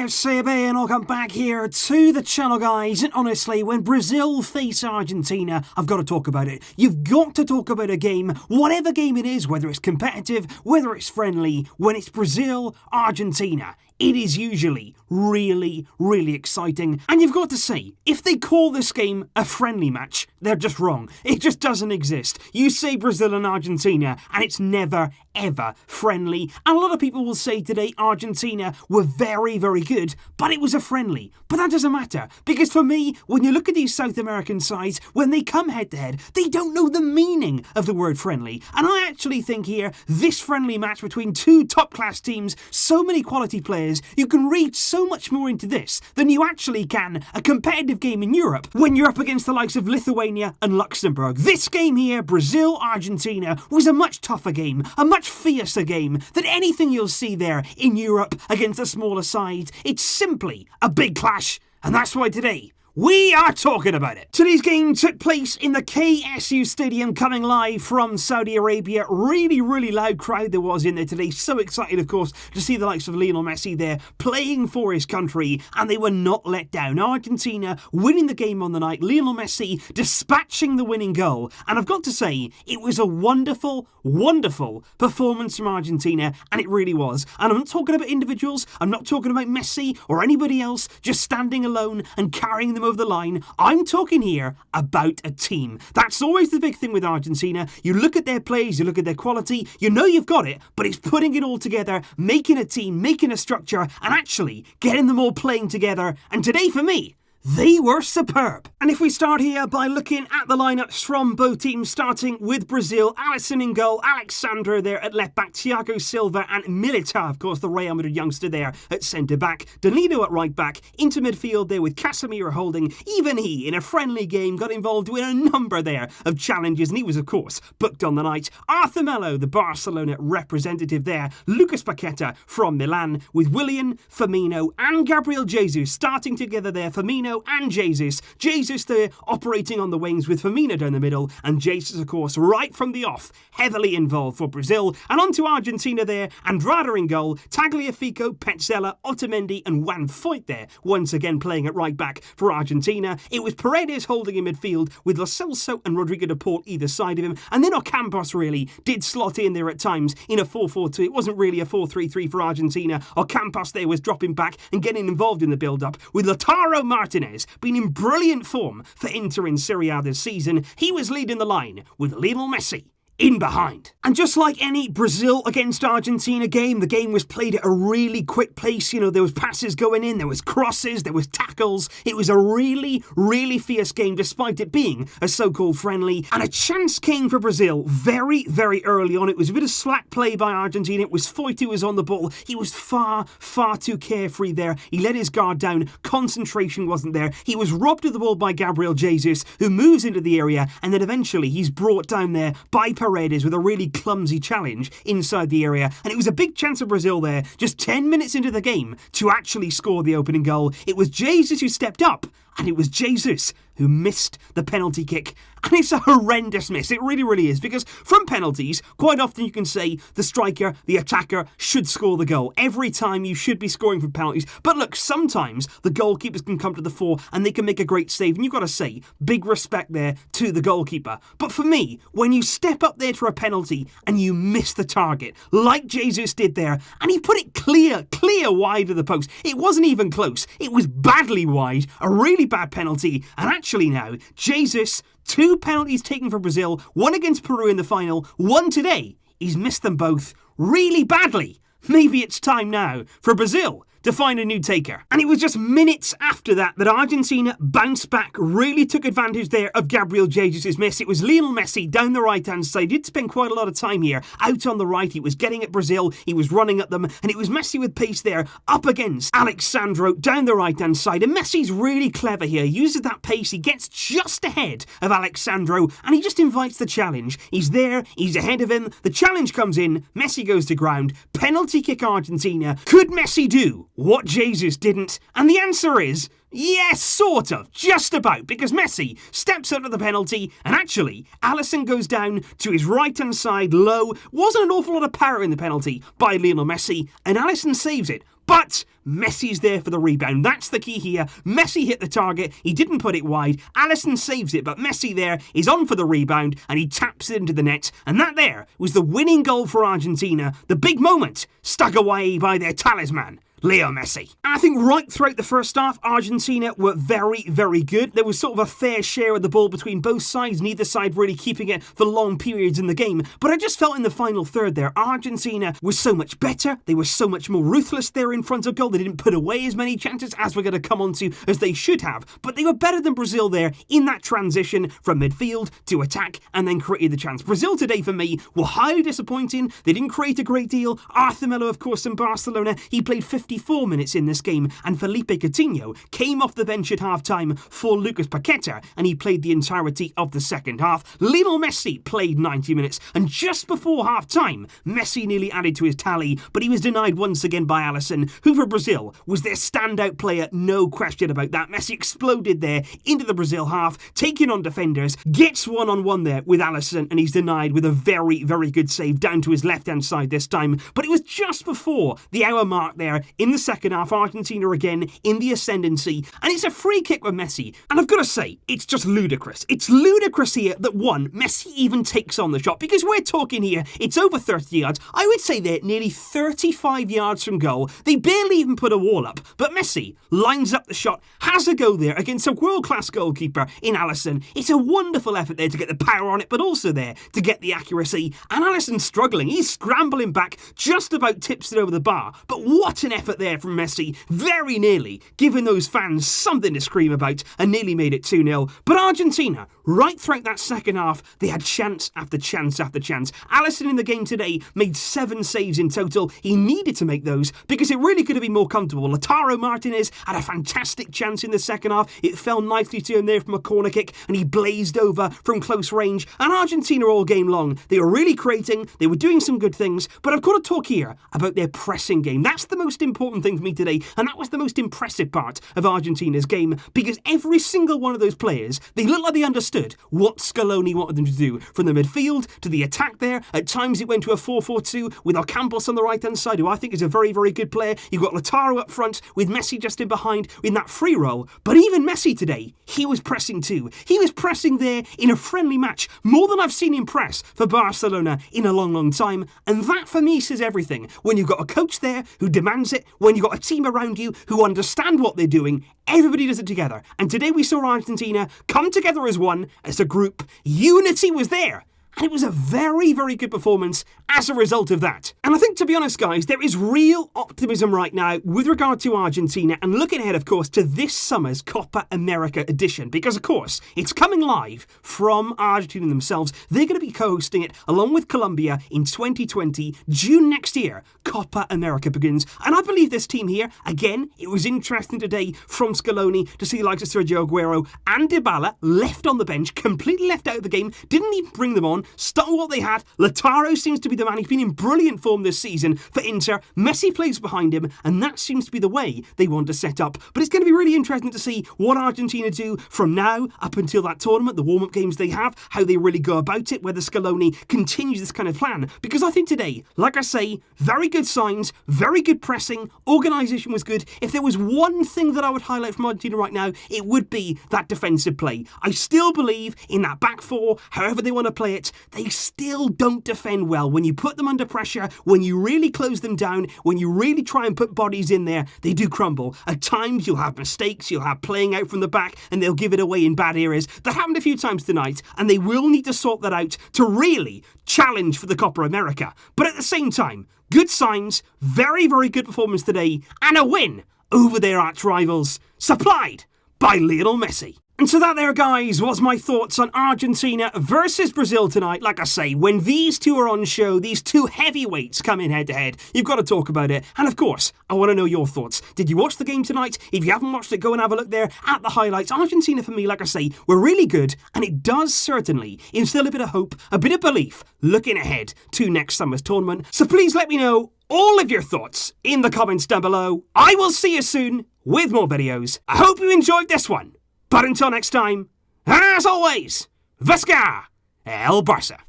TalkFCB and welcome back here to the channel, guys. And honestly, when Brazil face Argentina, I've got to talk about it. You've got to talk about a game, whatever game it is, whether it's competitive, whether it's friendly. When it's Brazil, Argentina, it is usually really, really exciting. And you've got to say, if they call this game a friendly match, they're just wrong. It just doesn't exist. You say Brazil and Argentina, and it's never, ever friendly. And a lot of people will say today Argentina were very, very good, but it was a friendly. But that doesn't matter, because for me, when you look at these South American sides, when they come head-to-head, they don't know the meaning of the word friendly. And I actually think here, this friendly match between two top-class teams, so many quality players, you can read so much more into this than you actually can a competitive game in Europe when you're up against the likes of Lithuania and Luxembourg. This game here, Brazil-Argentina, was a much tougher game, a much fiercer game than anything you'll see there in Europe against the smaller sides. It's simply a big clash, and that's why today we are talking about it. Today's game took place in the KSU Stadium, coming live from Saudi Arabia. Really, really loud crowd there was in there today. So excited, of course, to see the likes of Lionel Messi there playing for his country, and they were not let down. Argentina winning the game on the night. Lionel Messi dispatching the winning goal. And I've got to say, it was a wonderful, wonderful performance from Argentina, and it really was. And I'm not talking about individuals. I'm not talking about Messi or anybody else just standing alone and carrying them over the line. I'm talking here about a team. That's always the big thing with Argentina. You look at their plays, you look at their quality, you know you've got it, but it's putting it all together, making a team, making a structure, and actually getting them all playing together. And today, for me, they were superb. And if we start here by looking at the lineups from both teams, starting with Brazil, Alisson in goal, Alexandre there at left back, Thiago Silva and Militao, of course, the Real Madrid youngster there at centre back, Danilo at right back, into midfield there with Casemiro holding. Even he, in a friendly game, got involved with a number there of challenges, and he was, of course, booked on the night. Arthur Melo, the Barcelona representative there, Lucas Paqueta from Milan, with Willian, Firmino and Gabriel Jesus starting together there. Firmino and Jesus. Jesus there operating on the wings with Firmino down the middle, and Jesus, of course, right from the off, heavily involved for Brazil. And on to Argentina there, Andrada in goal, Tagliafico, Petzela, Otamendi and Juan Foyt there, once again playing at right back for Argentina. It was Paredes holding in midfield with Lo Celso and Rodrigo de Paul either side of him, and then Ocampos really did slot in there at times in a 4-4-2. It wasn't really a 4-3-3 for Argentina. Ocampos there was dropping back and getting involved in the build-up, with Lautaro Martinez been in brilliant form for Inter in Serie A this season. He was leading the line with Lionel Messi in behind. And just like any Brazil against Argentina game, the game was played at a really quick pace. You know, there was passes going in, there was crosses, there was tackles. It was a really, really fierce game, despite it being a so-called friendly. And a chance came for Brazil very, very early on. It was a bit of slack play by Argentina. It was Foyt who was on the ball. He was far, far too carefree there. He let his guard down. Concentration wasn't there. He was robbed of the ball by Gabriel Jesus, who moves into the area, and then eventually he's brought down there by Paredes with a really clumsy challenge inside the area. And it was a big chance for Brazil there, just 10 minutes into the game, to actually score the opening goal. It was Jesus who stepped up, and it was Jesus who missed the penalty kick. And it's a horrendous miss. It really, really is. Because from penalties, quite often you can say the striker, the attacker, should score the goal. Every time you should be scoring from penalties. But look, sometimes the goalkeepers can come to the fore and they can make a great save. And you've got to say, big respect there to the goalkeeper. But for me, when you step up there for a penalty and you miss the target, like Jesus did there, and he put it clear wide of the post. It wasn't even close. It was badly wide. A really bad penalty. And actually now, Jesus, 2 penalties taken for Brazil, one against Peru in the final, one today. He's missed them both really badly. Maybe it's time now for Brazil to find a new taker. And it was just minutes after that Argentina bounced back, really took advantage there of Gabriel Jesus' miss. It was Lionel Messi down the right-hand side. He did spend quite a lot of time here out on the right. He was getting at Brazil, he was running at them, and it was Messi with pace there up against Alexandro down the right-hand side. And Messi's really clever here. He uses that pace, he gets just ahead of Alexandro, and he just invites the challenge. He's there, he's ahead of him, the challenge comes in, Messi goes to ground, penalty kick Argentina. Could Messi do what Jesus didn't? And the answer is yes, sort of, just about, because Messi steps out of the penalty, and actually, Alisson goes down to his right-hand side low. Wasn't an awful lot of power in the penalty by Lionel Messi, and Alisson saves it. but Messi's there for the rebound. That's the key here. Messi hit the target, he didn't put it wide, Alisson saves it, but Messi there is on for the rebound, and he taps it into the net, and that there was the winning goal for Argentina, the big moment, stuck away by their talisman, Leo Messi. And I think right throughout the first half, Argentina were very, very good. There was sort of a fair share of the ball between both sides, neither side really keeping it for long periods in the game. But I just felt in the final third there, Argentina was so much better. They were so much more ruthless there in front of goal. They didn't put away as many chances as we're going to come on to as they should have. But they were better than Brazil there in that transition from midfield to attack and then created the chance. Brazil today, for me, were highly disappointing. They didn't create a great deal. Arthur Melo, of course, in Barcelona, he played 54 minutes in this game, and Felipe Coutinho came off the bench at half-time for Lucas Paqueta, and he played the entirety of the second half. Lionel Messi played 90 minutes, and just before half-time, Messi nearly added to his tally, but he was denied once again by Alisson, who for Brazil was their standout player, no question about that. Messi exploded there into the Brazil half, taking on defenders, gets one-on-one there with Alisson, and he's denied with a very, very good save down to his left-hand side this time. But it was just before the hour mark there in the second half, Argentina again in the ascendancy, and it's a free kick with Messi, and I've got to say, it's just ludicrous. It's ludicrous here that one, Messi even takes on the shot, because we're talking here, it's over 30 yards, I would say they're nearly 35 yards from goal, they barely even put a wall up, but Messi lines up the shot, has a go there against a world-class goalkeeper in Alisson. It's a wonderful effort there to get the power on it, but also there to get the accuracy, and Alisson's struggling, he's scrambling back, just about tips it over the bar, but what an effort there from Messi, very nearly giving those fans something to scream about and nearly made it 2-0. But Argentina, right throughout that second half, they had chance after chance after chance. Alisson in the game today made 7 saves in total. He needed to make those because it really could have been more comfortable. Lautaro Martinez had a fantastic chance in the second half. It fell nicely to him there from a corner kick and he blazed over from close range. And Argentina all game long, they were really creating, they were doing some good things, but I've got to talk here about their pressing game. That's the most important thing for me today, and that was the most impressive part of Argentina's game, because every single one of those players, they looked like they understood what Scaloni wanted them to do. From the midfield to the attack there, at times it went to a 4-4-2 with Ocampos on the right-hand side, who I think is a very, very good player. You've got Lautaro up front with Messi just in behind in that free role. But even Messi today, he was pressing too. He was pressing there in a friendly match, more than I've seen him press for Barcelona in a long, long time. And that for me says everything. When you've got a coach there who demands it, when you've got a team around you who understand what they're doing, everybody does it together. And today we saw Argentina come together as one, as a group. Unity was there. And it was a very, very good performance as a result of that. And I think, to be honest, guys, there is real optimism right now with regard to Argentina and looking ahead, of course, to this summer's Copa America edition. Because, of course, it's coming live from Argentina themselves. They're going to be co-hosting it along with Colombia in 2020. June next year, Copa America begins. And I believe this team here, again, it was interesting today from Scaloni to see the likes of Sergio Aguero and Dybala left on the bench, completely left out of the game, didn't even bring them on. Stuck with what they had. Lautaro seems to be the man. He's been in brilliant form this season for Inter. Messi plays behind him, and that seems to be the way they want to set up. But it's going to be really interesting to see what Argentina do from now up until that tournament, the warm-up games they have, how they really go about it, whether Scaloni continues this kind of plan. Because I think today, like I say, very good signs, very good pressing, organisation was good. If there was one thing that I would highlight from Argentina right now, it would be that defensive play. I still believe in that back four, however they want to play it. They still don't defend well. When you put them under pressure, when you really close them down, when you really try and put bodies in there, they do crumble. At times you'll have mistakes, you'll have playing out from the back, and they'll give it away in bad areas. That happened a few times tonight, and they will need to sort that out to really challenge for the Copa America. But at the same time, good signs, very, very good performance today, and a win over their arch rivals, supplied by Lionel Messi. And so that there, guys, was my thoughts on Argentina versus Brazil tonight. Like I say, when these two are on show, these two heavyweights come in head-to-head, you've got to talk about it. And of course, I want to know your thoughts. Did you watch the game tonight? If you haven't watched it, go and have a look there at the highlights. Argentina, for me, like I say, were really good, and it does certainly instill a bit of hope, a bit of belief, looking ahead to next summer's tournament. So please let me know all of your thoughts in the comments down below. I will see you soon with more videos. I hope you enjoyed this one. But until next time, as always, Visca El Barça.